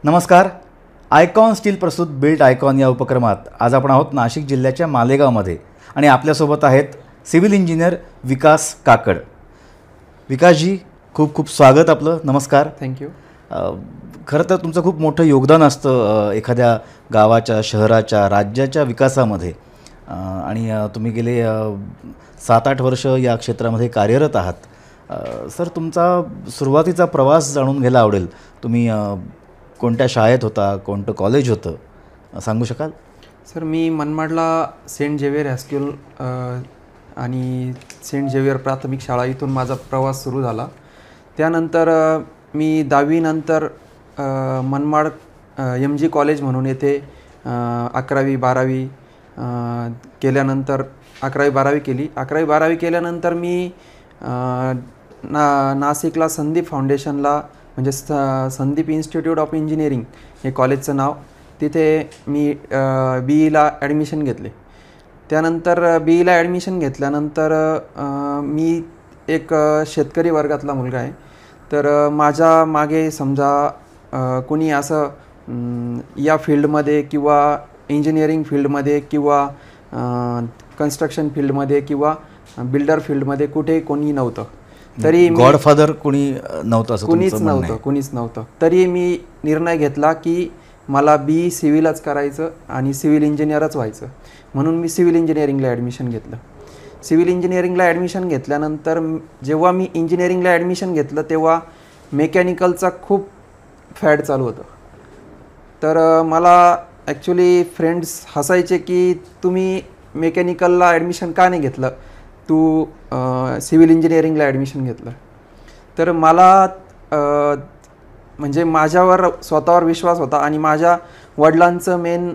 नमस्कार. Icon steel प्रस्तुत built icon या उपक्रमात आज आपण आहोत नाशिक जिल्ह्याच्या मालेगावमध्ये आणि आपल्यासोबत आहेत सिव्हिल इंजिनियर विकास काकड. विकासजी, खूप खूप स्वागत आपलं. नमस्कार. थँक्यू. खरं तर तुमचं खूप मोठं योगदान असतं एखाद्या गावाच्या, शहराच्या, राज्याच्या विकासामध्ये आणि तुम्ही गेले 7-8 वर्ष या क्षेत्रामध्ये कार्यरत आहात. सर, तुमचा सुरुवातीचा प्रवास जाणून घ्यायला आवडेल. तुम्ही कोणत्या शाळेत होता, कोणतं कॉलेज होतं, सांगू शकाल? सर, मी मनमाडला सेंट झेवियर हायस्कूल आणि सेंट झेवियर प्राथमिक शाळा इथून माझा प्रवास सुरू झाला. त्यानंतर मी 10वी नंतर मनमाड MG कॉलेज म्हणून येथे 11वी-12वी केल्यानंतर 11वी-12वी केली. 11वी-12वी केल्यानंतर मी नाशिकला संदीप फाउंडेशनला, म्हणजे संदीप इन्स्टिट्यूट ऑफ इंजिनिअरिंग हे कॉलेजचं नाव, तिथे मी BEला ॲडमिशन घेतले. त्यानंतर BEला ॲडमिशन घेतल्यानंतर मी एक शेतकरी वर्गातला मुलगा आहे. तर माझ्या मागे समजा कोणी असं या फील्डमध्ये किंवा इंजिनिअरिंग फील्डमध्ये किंवा कन्स्ट्रक्शन फील्डमध्ये किंवा बिल्डर फील्डमध्ये कुठे कोणी नव्हतं. तरी गॉडफादर कोणी नव्हतं, असं कुणीच नव्हतं. तरी मी निर्णय घेतला की मला BE सिव्हिलच करायचं आणि सिव्हिल इंजिनियरच व्हायचं. म्हणून मी सिव्हिल इंजिनिअरिंगला ॲडमिशन घेतलं. सिव्हिल इंजिनिअरिंगला ॲडमिशन घेतल्यानंतर जेव्हा मी इंजिनिअरिंगला ॲडमिशन घेतलं तेव्हा मेकॅनिकलचा खूप फॅड चालू होतं. तर मला ॲक्च्युली फ्रेंड्स हसायचे की तुम्ही मेकॅनिकलला ॲडमिशन का नाही घेतलं, तू सिव्हिल इंजिनिअरिंगला ॲडमिशन घेतलं. तर मला म्हणजे माझ्यावर स्वतःवर विश्वास होता आणि माझ्या वडिलांचं मेन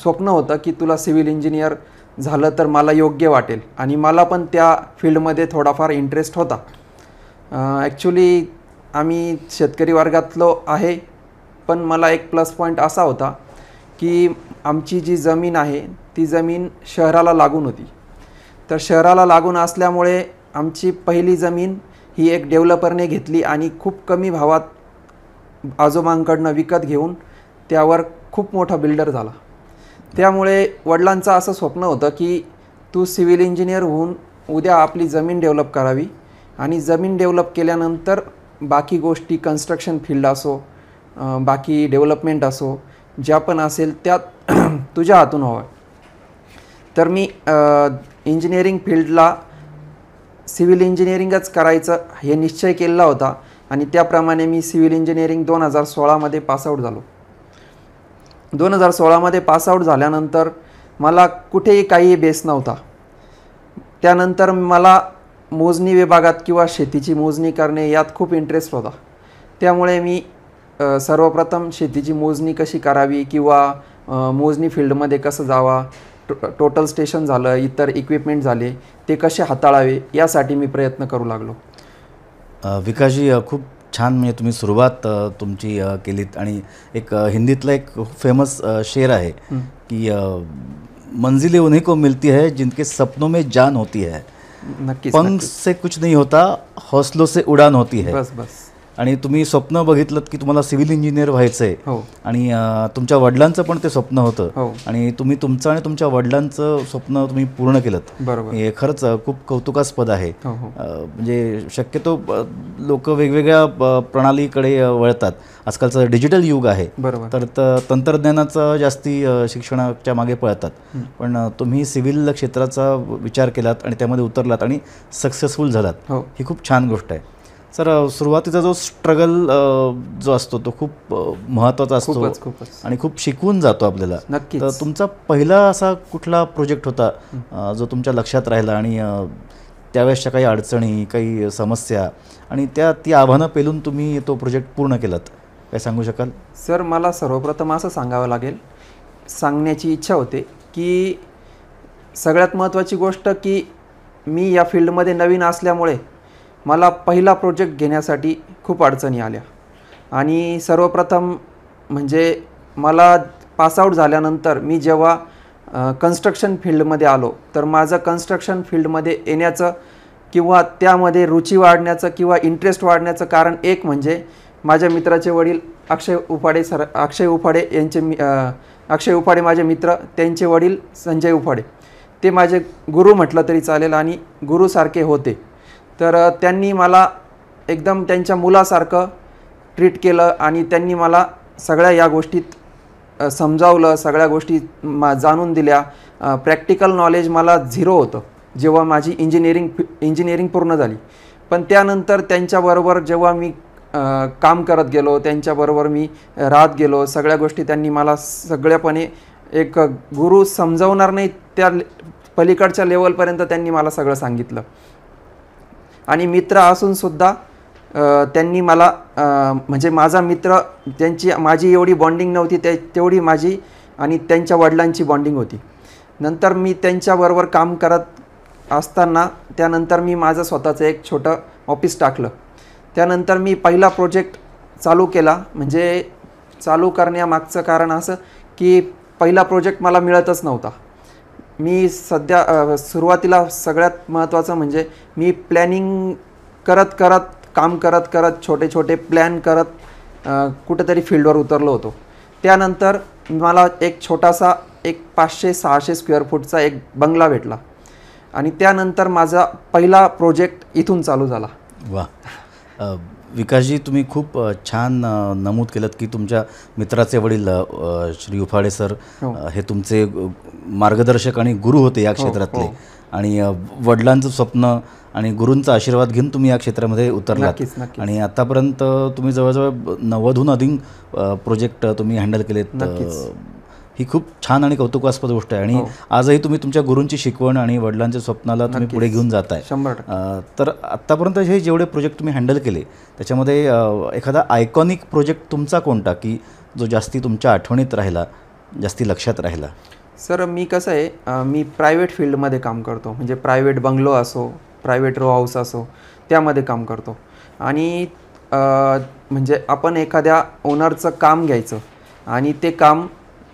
स्वप्न होतं की तुला सिव्हिल इंजिनियर झालं तर मला योग्य वाटेल आणि मला पण त्या फील्डमध्ये थोडाफार इंटरेस्ट होता. ॲक्च्युली आम्ही शेतकरी वर्गातलो आहे, पण मला एक प्लस पॉईंट असा होता की आमची जी जमीन आहे ती जमीन शहराला लागून होती. तर शहराला लागून असल्यामुळे आमची पहिली जमीन ही एक डेव्हलपरने घेतली आणि खूप कमी भावात आजोबांकडनं विकत घेऊन त्यावर खूप मोठा बिल्डर झाला. त्यामुळे वडिलांचं असं स्वप्न होतं की तू सिव्हिल इंजिनियर होऊन उद्या आपली जमीन डेव्हलप करावी आणि जमीन डेव्हलप केल्यानंतर बाकी गोष्टी, कन्स्ट्रक्शन फील्ड असो, बाकी डेव्हलपमेंट असो, ज्या पण असेल त्यात तुझ्या हातून हवं. तर मी इंजिनिअरिंग फील्डला सिव्हिल इंजिनिअरिंगच करायचं हे निश्चय केलेला होता आणि त्याप्रमाणे मी सिव्हिल इंजिनिअरिंग 2016मध्ये पासआउट झालो. 2016मध्ये पासआउट झाल्यानंतर मला कुठेही काही बेस नव्हता. त्यानंतर मला मोजणी विभागात किंवा शेतीची मोजणी करणे यात खूप इंटरेस्ट होता. त्यामुळे मी सर्वप्रथम शेतीची मोजणी कशी करावी किंवा मोजणी फील्डमध्ये कसं जावा, टोटल स्टेशन झालं, इतर इक्विपमेंट झाले, ते कसे हाताळावे यासाठी मी प्रयत्न करू लागलो. विकासजी, खूप छान. म्हणजे तुम्ही सुरुवात तुमची केलीत आणि एक हिंदीतला एक फेमस शेर आहे की मंजिलें उन्हीं को मिलती है जिनके सपनों में जान होती है. नक्कीच. पंख से कुछ नहीं होता, हौसलों से उडान होती है. बस. आणि तुम्ही स्वप्न बघितलं की तुम्हाला सिव्हिल इंजिनियर व्हायचं आहे. हो. आणि तुमच्या वडिलांचं पण ते स्वप्न होतं. हो. आणि तुम्ही तुमचं आणि तुमच्या वडिलांचं स्वप्न तुम्ही पूर्ण केलं. बरोबर. हे खरंच खूप कौतुकास्पद आहे. हो. म्हणजे शक्यतो लोक वेगवेगळ्या प्रणालीकडे वळतात. आजकालचं डिजिटल युग आहे. बरोबर. तर तंत्रज्ञानाचं जास्ती शिक्षणाच्या मागे पळतात. पण तुम्ही सिव्हिल क्षेत्राचा विचार केलात आणि त्यामध्ये उतरलात आणि सक्सेसफुल झालात. हो. ही खूप छान गोष्ट आहे. सर, सुरुवातीचा जो स्ट्रगल जो असतो तो खूप महत्त्वाचा असतो. खूपच. आणि खूप शिकवून जातो आपल्याला. नक्कीच. तर तुमचा पहिला असा कुठला प्रोजेक्ट होता जो तुमच्या लक्षात राहिला आणि त्यावेळेसच्या काही अडचणी, काही समस्या आणि ती आव्हानं पेलून तुम्ही तो प्रोजेक्ट पूर्ण केलात, काय सांगू शकाल? सर, मला सर्वप्रथम असं सांगावं लागेल, सांगण्याची इच्छा होते की सगळ्यात महत्त्वाची गोष्ट की मी या फील्डमध्ये नवीन असल्यामुळे मला पहिला प्रोजेक्ट घेण्यासाठी खूप अडचणी आल्या. आणि सर्वप्रथम म्हणजे मला पासआउट झाल्यानंतर मी जेव्हा कन्स्ट्रक्शन फील्डमध्ये आलो तर माझं कन्स्ट्रक्शन फील्डमध्ये येण्याचं किंवा त्यामध्ये रुची वाढण्याचं किंवा इंटरेस्ट वाढण्याचं कारण एक म्हणजे माझ्या मित्राचे वडील अक्षय उफाडे सर, अक्षय उफाडे यांचे अक्षय उफाडे माझे मित्र, त्यांचे वडील संजय उफाडे, ते माझे गुरु म्हटलं तरी चालेल आणि गुरुसारखे होते. तर त्यांनी मला एकदम त्यांच्या मुलासारखं ट्रीट केलं आणि त्यांनी मला सगळ्या या गोष्टीत समजावलं, सगळ्या गोष्टी जाणून दिल्या. प्रॅक्टिकल नॉलेज मला 0 होतं जेव्हा माझी इंजिनिअरिंग पूर्ण झाली. पण त्यानंतर त्यांच्याबरोबर जेव्हा मी काम करत गेलो, त्यांच्याबरोबर मी राहत गेलो, सगळ्या गोष्टी त्यांनी मला सगळ्यापणे एक गुरु समजावणार नाही त्या पलीकडच्या लेवलपर्यंत त्यांनी मला सगळं सांगितलं. आणि मित्र असूनसुद्धा त्यांनी मला म्हणजे माझा मित्र, माझी एवढी बॉन्डिंग नव्हती तेवढी माझी आणि त्यांच्या वडिलांची बॉन्डिंग होती. नंतर मी त्यांच्याबरोबर काम करत असताना त्यानंतर मी माझं स्वतःचं एक छोटं ऑफिस टाकलं. त्यानंतर मी पहिला प्रोजेक्ट चालू केला. म्हणजे चालू करण्यामागचं कारण असं की पहिला प्रोजेक्ट मला मिळतच नव्हता. मी सध्या सुरुवातीला सगळ्यात महत्त्वाचं म्हणजे मी प्लॅनिंग काम करत छोटे छोटे प्लॅन करत कुठेतरी फील्डवर उतरलो होतो. त्यानंतर मला एक छोटासा 500-600 स्क्वेअर फूटचा एक बंगला भेटला आणि त्यानंतर माझा पहिला प्रोजेक्ट इथून चालू झाला. वा, विकासजी, तुम्ही खूप छान नमूद केलं की तुमच्या मित्राचे वडील श्री उफाडे सर हे तुमचे मार्गदर्शक आणि गुरु होते या क्षेत्रातले. आणि वडिलांचं स्वप्न आणि गुरूंचा आशीर्वाद घेऊन तुम्ही या क्षेत्रामध्ये उतरलात. आणि आतापर्यंत तुम्ही जवळजवळ 90हून अधिक प्रोजेक्ट तुम्ही हँडल केलेत. ही खूप छान आणि कौतुकास्पद गोष्ट आहे. आणि आजही तुम्ही तुमच्या गुरूंची शिकवण आणि वडिलांच्या स्वप्नाला तुम्ही पुढे घेऊन जाताय. तर आत्तापर्यंत हे जेवढे प्रोजेक्ट तुम्ही हँडल केले त्याच्यामध्ये एखादा आयकॉनिक प्रोजेक्ट तुमचा कोणता की जो जास्ती तुमच्या आठवणीत राहिला, जास्ती लक्षात राहिला? सर, मी कसं आहे, मी प्रायव्हेट फील्डमध्ये काम करतो. म्हणजे प्रायव्हेट बंगलो असो, प्रायव्हेट रो हाऊस असो, त्यामध्ये काम करतो. आणि म्हणजे आपण एखाद्या ओनरचं काम घ्यायचं आणि ते काम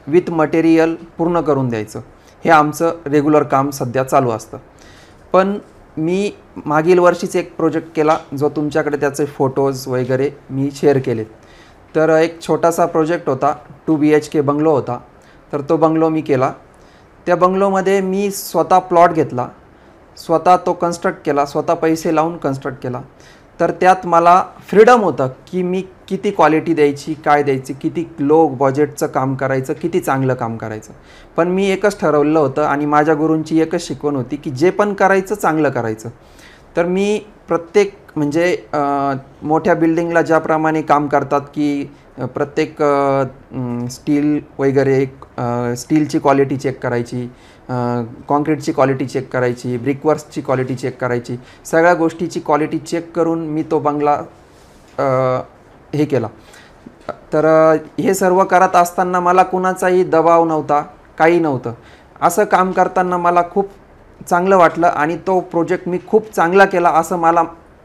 विथ मटेरियल पूर्ण करून द्यायचं, हे आमचं रेग्युलर काम सध्या चालू असतं. पण मी मागील वर्षीच एक प्रोजेक्ट केला जो तुमच्याकडे त्याचे फोटोज वगैरे मी शेअर केलेत. तर एक छोटासा प्रोजेक्ट होता, 2 BHK बंगलो होता. तर तो बंगलो मी केला. त्या बंगलोमध्ये मी स्वतः प्लॉट घेतला, स्वतः तो कन्स्ट्रक्ट केला, स्वतः पैसे लावून कन्स्ट्रक्ट केला. तर त्यात मला फ्रीडम होतं की मी किती क्वालिटी द्यायची, काय द्यायची, किती लो बजेटचं काम करायचं, किती चांगलं काम करायचं. पण मी एकच ठरवलं होतं आणि माझ्या गुरूंची एकच शिकवण होती की जे पण करायचं चांगलं करायचं. तर मी प्रत्येक म्हणजे मोठ्या बिल्डिंगला ज्याप्रमाणे काम करतात की प्रत्येक स्टील वगैरे, स्टीलची क्वालिटी चेक करायची, कॉन्क्रीटची क्वालिटी चेक करायची, ब्रिकवर्क्सची क्वालिटी चेक करायची, सगळ्या गोष्टीची क्वालिटी चेक करून मी तो बंगला हे केला. तर हे सर्व करत असताना मला कुणाचाही दबाव नव्हता, काही नव्हतं. असं काम करताना मला खूप चांगलं वाटलं आणि तो प्रोजेक्ट मी खूप चांगला केला असं मला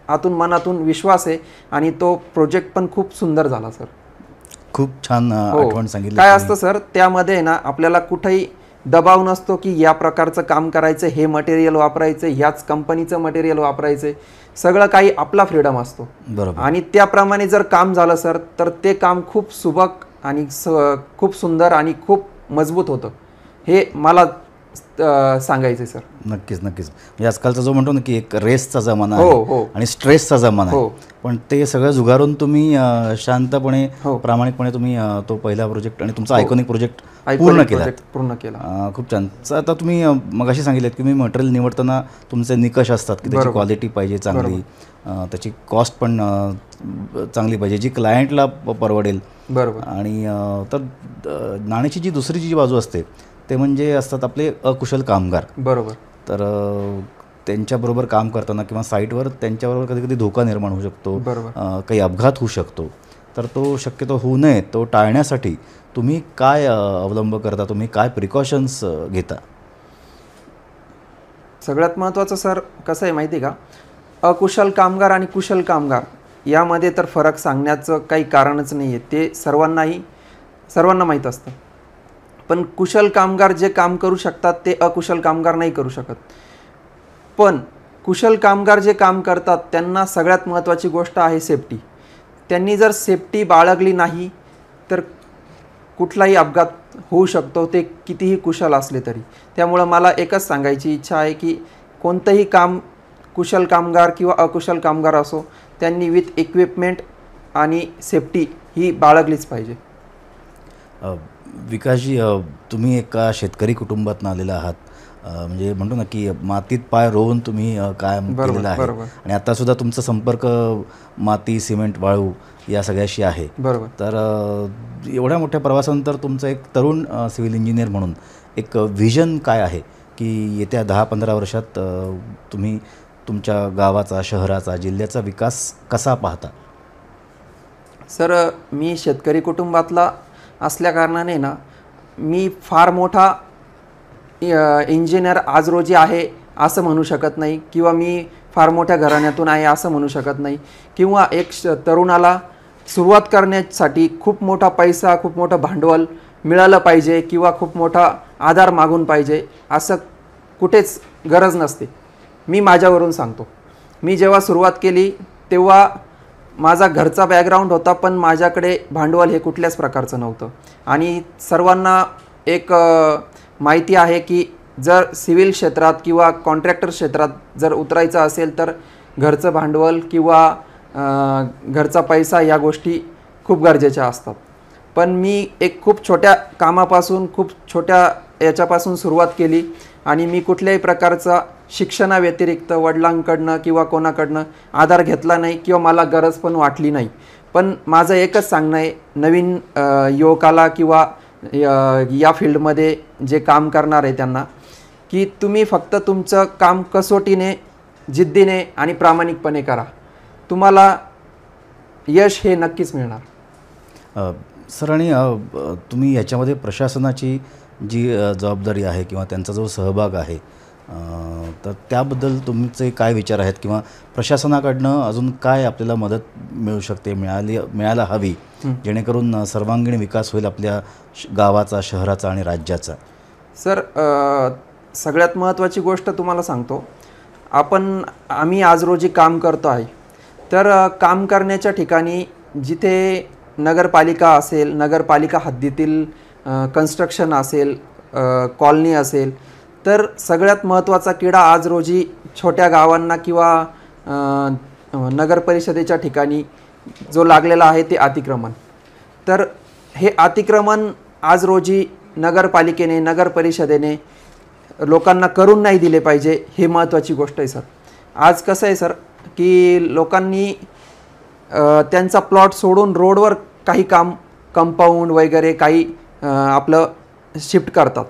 आतून मनातून विश्वास आहे. आणि तो प्रोजेक्ट पण खूप सुंदर झाला सर. खूप छान आठवण सांगितली. काय असतं सर, त्यामध्ये ना आपल्याला कुठेही दबाव नसतो की या प्रकारचं काम करायचं, हे मटेरियल वापरायचं, ह्याच कंपनीचं मटेरियल वापरायचं. सगळं काही आपला फ्रीडम असतो. बरोबर. आणि त्याप्रमाणे जर काम झालं सर, तर ते काम खूप सुबक आणि खूप सुंदर आणि खूप मजबूत होतं, हे मला सांगायचं सर. नक्कीच. म्हणजे आजकालचा जो म्हणतो ना की एक रेसचा जमाना आहे आणि स्ट्रेसचा जमाना आहे, पण ते सगळं जुगारून तुम्ही शांतपणे, प्रामाणिकपणे तुम्ही तो पहिला प्रोजेक्ट आणि तुमचा आयकॉनिक प्रोजेक्ट पूर्ण केला. खूप छान. आता तुम्ही मगाशी सांगितलं की मी मटेरियल निवडताना तुमचे निकष असतात की त्याची क्वालिटी पाहिजे चांगली, त्याची कॉस्ट पण चांगली पाहिजे, जी क्लायंटला परवडेल. बरोबर. आणि तर नाण्याची जी दुसरी जी बाजू असते ते म्हणजे असतात आपले अकुशल कामगार. बरोबर. तर त्यांच्याबरोबर काम करताना किंवा साईटवर त्यांच्याबरोबर कधी कधी धोका निर्माण होऊ शकतो, काही अपघात होऊ शकतो. तर तो शक्यतो होऊ नये, तो टाळण्यासाठी तुम्ही काय अवलंब करता, तुम्ही काय प्रिकॉशन्स घेता? सगळ्यात महत्त्वाचं सर कसं आहे माहिती आहे का, अकुशल कामगार आणि कुशल कामगार यामध्ये तर फरक सांगण्याचं काही कारणच नाही आहे. ते सर्वांना माहीत असतं. पण कुशल कामगार जे काम करू शकतात ते अकुशल कामगार नाही करू शकत. पण कुशल कामगार जे काम करतात त्यांना सगळ्यात महत्त्वाची गोष्ट आहे सेफ्टी. त्यांनी जर सेफ्टी बाळगली नाही तर कुठलाही अपघात होऊ शकतो, ते कितीही कुशल असले तरी. त्यामुळं मला एकच सांगायची इच्छा आहे की कोणतंही काम कुशल कामगार किंवा अकुशल कामगार असो, त्यांनी विथ इक्विपमेंट आणि सेफ्टी ही बाळगलीच पाहिजे. विकासजी, तुम्ही एका शेतकरी कुटुंबातून आलेला आहात. म्हणजे म्हणतो ना की मातीत पाय रोवून तुम्ही कायम केलेला आहे आणि आतासुद्धा तुमचा संपर्क माती, सिमेंट, वाळू या सगळ्याशी आहे. बरोबर. तर एवढ्या मोठ्या प्रवासानंतर तुमचं एक तरुण सिव्हिल इंजिनियर म्हणून एक व्हिजन काय आहे की येत्या 10-15 वर्षात तुम्ही तुमच्या गावाचा, शहराचा, जिल्ह्याचा विकास कसा पाहता? सर, मी शेतकरी कुटुंबातला असल्याकारणाने ना, मी फार मोठा इंजिनियर आज रोजी आहे असं म्हणू शकत नाही, किंवा मी फार मोठ्या घराण्यातून आहे असं म्हणू शकत नाही, किंवा एक तरुणाला सुरुवात करण्यासाठी खूप मोठा पैसा, खूप मोठं भांडवल मिळालं पाहिजे किंवा खूप मोठा आधार मागून पाहिजे असं कुठेच गरज नसते. मी माझ्यावरून सांगतो. मी जेव्हा सुरुवात केली तेव्हा माझा घरचा बॅकग्राऊंड होता, पण माझ्याकडे भांडवल हे कुठल्याच प्रकारचं नव्हतं. आणि सर्वांना एक माहिती आहे की जर सिव्हिल क्षेत्रात किंवा कॉन्ट्रॅक्टर क्षेत्रात जर उतरायचं असेल तर घरचं भांडवल किंवा घरचा पैसा या गोष्टी खूप गरजेच्या असतात. पण मी एक खूप छोट्या कामापासून, खूप छोट्या याच्यापासून सुरुवात केली आणि मी कुठल्याही प्रकारचा शिक्षणाव्यतिरिक्त वडिलांकडनं किंवा कोणाकडनं आधार घेतला नाही किंवा मला गरज पण वाटली नाही. पण माझं एकच सांगणं आहे नवीन युवकाला किंवा या फील्डमध्ये जे काम करणार आहे त्यांना, की तुम्ही फक्त तुमचं काम कसोटीने, जिद्दीने आणि प्रामाणिकपणे करा. तुम्हाला यश हे नक्कीच मिळणार. सर, आणि तुम्ही याच्यामध्ये प्रशासनाची जी जबाबदारी आहे किंवा त्यांचा जो सहभाग आहे, तर त्याबद्दल तुमचे काय विचार आहेत किंवा प्रशासनाकडनं अजून काय आपल्याला मदत मिळू शकते, मिळायला हवी, जेणेकरून सर्वांगीण विकास होईल आपल्या गावाचा, शहराचा आणि राज्याचा? सर, सगळ्यात महत्त्वाची गोष्ट तुम्हाला सांगतो. आम्ही आज रोजी काम करतो आहे, तर काम करण्याच्या ठिकाणी जिथे नगरपालिका असेल, नगरपालिका हद्दीतील कन्स्ट्रक्शन असेल, कॉलनी असेल, तर सगळ्यात महत्त्वाचा किडा आज रोजी छोट्या गावांना किंवा नगर परिषदेच्या ठिकाणी जो लागलेला आहे ते अतिक्रमण. तर हे अतिक्रमण आज रोजी नगरपालिकेने, नगर परिषदेने लोकांना करून नाही दिले पाहिजे, हे महत्त्वाची गोष्ट आहे सर. आज कसं आहे सर की लोकांनी त्यांचा प्लॉट सोडून रोडवर काही काम, कंपाऊंड वगैरे काही आपलं शिफ्ट करतात.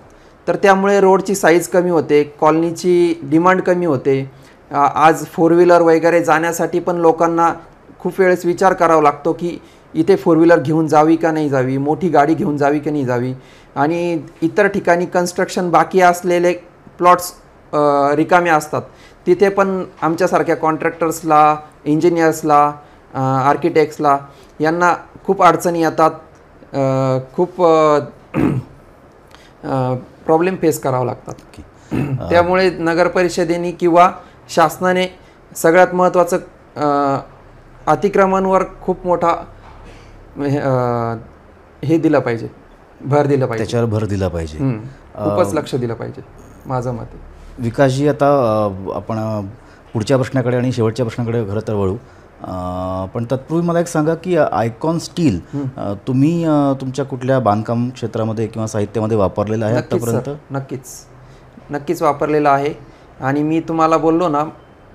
तर त्यामुळे रोडची साईज कमी होते, कॉलनीची डिमांड कमी होते. आज 4 व्हीलर वगैरे जाण्यासाठी पण लोकांना खूप वेळेस विचार करावा लागतो की इथे 4 व्हीलर घेऊन जावी का नाही जावी, मोठी गाडी घेऊन जावी की नाही जावी. आणि इतर ठिकाणी कन्स्ट्रक्शन बाकी असलेले प्लॉट्स रिकामे असतात, तिथे पण आमच्यासारख्या कॉन्ट्रॅक्टर्सला, इंजिनियर्सला, आर्किटेक्ट्सला यांना खूप अडचणी येतात, खूप प्रॉब्लेम फेस करावं लागतात. त्यामुळे नगर परिषदेने किंवा शासनाने सगळ्यात महत्त्वाचं अतिक्रमणावर खूप मोठा हे दिलं पाहिजे, भर दिलं पाहिजे, त्याच्यावर भर दिला पाहिजे, खूपच लक्ष दिलं पाहिजे माझं मत आहे. विकासजी, आता आपण पुढच्या प्रश्नाकडे आणि शेवटच्या प्रश्नाकडे खरं तर वळू. पण तत्पूर्वी मला एक सांगा की आयकॉन स्टील तुम्ही तुमच्या कुठल्या बांधकाम क्षेत्रामध्ये किंवा साहित्यामध्ये वापरलेलं आहे आतापर्यंत? नक्कीच वापरलेलं आहे. आणि मी तुम्हाला बोललो ना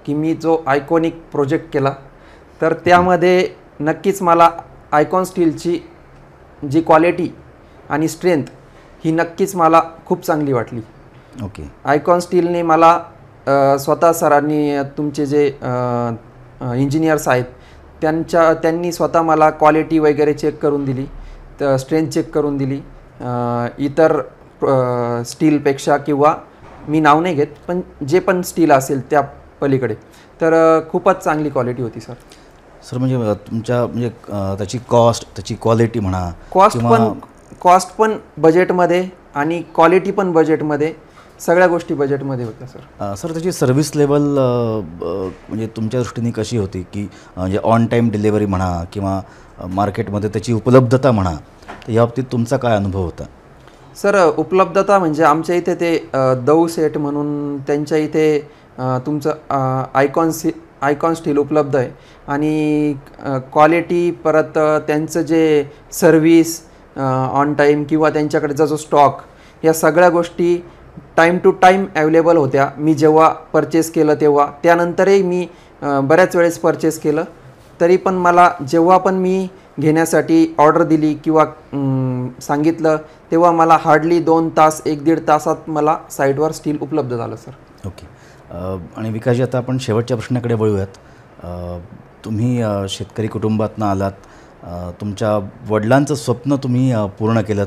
की मी जो आयकॉनिक प्रोजेक्ट केला, तर त्यामध्ये नक्कीच मला आयकॉन स्टीलची जी क्वालिटी आणि स्ट्रेंथ ही नक्कीच मला खूप चांगली वाटली. ओके. आयकॉन स्टीलने मला स्वतः सरांनी, तुमचे जे इंजिनियर्स आहेत त्यांनी स्वतः मला क्वालिटी वगैरे चेक करून दिली, तर स्ट्रेंथ चेक करून दिली. इतर स्टीलपेक्षा, किंवा मी नाव नाही घेत, पण जे पण स्टील असेल त्या पलीकडे, तर खूपच चांगली क्वालिटी होती सर. सर, म्हणजे तुमच्या म्हणजे त्याची कॉस्ट, त्याची क्वालिटी म्हणा, कॉस्ट पण बजेटमध्ये आणि क्वालिटी पण बजेटमध्ये, सगळ्या गोष्टी बजेटमध्ये होत्या सर. सर त्याची सर्व्हिस लेवल म्हणजे तुमच्या दृष्टीने कशी होती की म्हणजे ऑन टाईम डिलिव्हरी म्हणा किंवा मार्केटमध्ये त्याची उपलब्धता म्हणा, तर या बाबतीत तुमचा काय अनुभव होता? सर उपलब्धता म्हणजे आमच्या इथे ते दौ सेट म्हणून त्यांच्या इथे तुमचं आयकॉन स्टील उपलब्ध आहे आणि क्वालिटी परत त्यांचं जे सर्व्हिस ऑन टाईम किंवा त्यांच्याकडचा जो स्टॉक, या सगळ्या गोष्टी टाईम टू टाईम अवेलेबल होत्या. मी जेव्हा परचेस केलं तेव्हा, त्यानंतरही मी बऱ्याच वेळेस परचेस केलं, तरी पण मला जेव्हा पण मी घेण्यासाठी ऑर्डर दिली किंवा सांगितलं तेव्हा मला हार्डली 2 तास 1-1.5 तासात मला साईटवर स्टील उपलब्ध झालं सर. ओके. आणि विकासजी, आता आपण शेवटच्या प्रश्नाकडे वळूयात. तुम्ही शेतकरी कुटुंबातनं आलात, तुमच्या वडिलांचं स्वप्न तुम्ही पूर्ण केलं,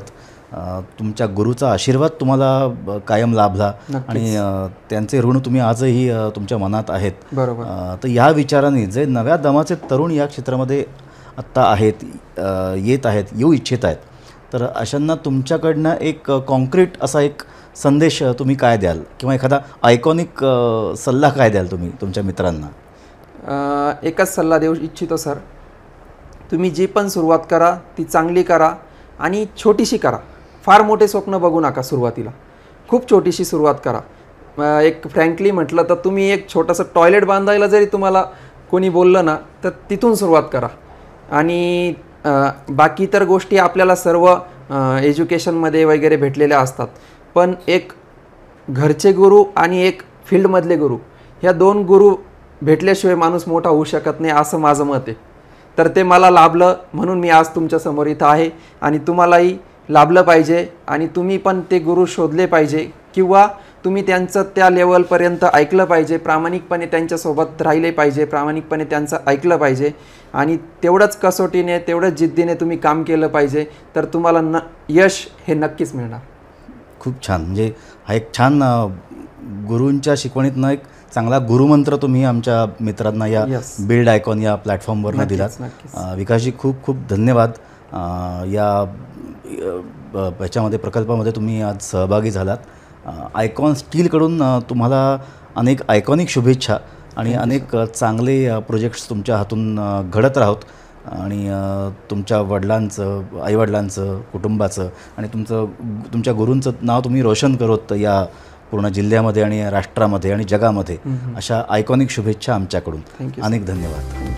तुमच्या गुरुचा आशीर्वाद तुम्हाला कायम लाभला आणि त्यांचे ऋण तुम्ही आजही तुमच्या मनात आहेत. बरोबर. तर या विचाराने जे नव्या दमाचे तरुण या क्षेत्रामध्ये आत्ता आहेत, येत आहेत, येऊ इच्छित आहेत, तर अशांना तुमच्याकडनं एक कॉन्क्रीट असा एक संदेश तुम्ही काय द्याल किंवा एखादा आयकॉनिक सल्ला काय द्याल तुम्ही तुमच्या मित्रांना? एकच सल्ला देऊ इच्छितो सर, तुम्ही जी पण सुरुवात करा ती चांगली करा आणि छोटीशी करा. फार मोठे स्वप्न बघू नका सुरुवातीला, खूप छोटीशी सुरुवात करा. एक फ्रँकली म्हटलं तर तुम्ही एक छोटंसं टॉयलेट बांधायला जरी तुम्हाला कोणी बोललं ना, तर तिथून सुरुवात करा. आणि बाकी तर गोष्टी आपल्याला सर्व एज्युकेशनमध्ये वगैरे भेटलेल्या असतात, पण एक घरचे गुरु आणि एक फील्डमधले गुरु, ह्या 2 गुरु भेटल्याशिवाय माणूस मोठा होऊ शकत नाही, असं माझं मत आहे. तर ते मला लाभलं म्हणून मी आज तुमच्यासमोर इथं आहे आणि तुम्हालाही लाभलं पाहिजे आणि तुम्ही पण ते गुरु शोधले पाहिजे किंवा तुम्ही त्यांचं त्या लेवलपर्यंत ऐकलं पाहिजे, प्रामाणिकपणे त्यांच्यासोबत राहिले पाहिजे, प्रामाणिकपणे त्यांचं ऐकलं पाहिजे आणि तेवढंच कसोटीने तेवढंच जिद्दीने तुम्ही काम केलं पाहिजे, तर तुम्हाला यश हे नक्कीच मिळणार. खूप छान. म्हणजे हा एक छान गुरूंच्या शिकवणीतनं एक चांगला गुरुमंत्र तुम्ही आमच्या मित्रांना या बिल्ड आयकॉन या प्लॅटफॉर्मवरनं दिलात. विकासजी, खूप खूप धन्यवाद. याच्यामध्ये प्रकल्पामध्ये तुम्ही आज सहभागी झालात. आयकॉन स्टीलकडून तुम्हाला अनेक आयकॉनिक शुभेच्छा आणि अनेक चांगले प्रोजेक्ट्स तुमच्या हातून घडत राहोत आणि तुमच्या वडिलांचं, आईवडिलांचं, कुटुंबाचं आणि तुमच्या गुरूंचं नाव तुम्ही रोशन करत या पूर्ण जिल्ह्यामध्ये आणि राष्ट्रामध्ये आणि जगामध्ये. अशा आयकॉनिक शुभेच्छा आमच्याकडून. अनेक धन्यवाद.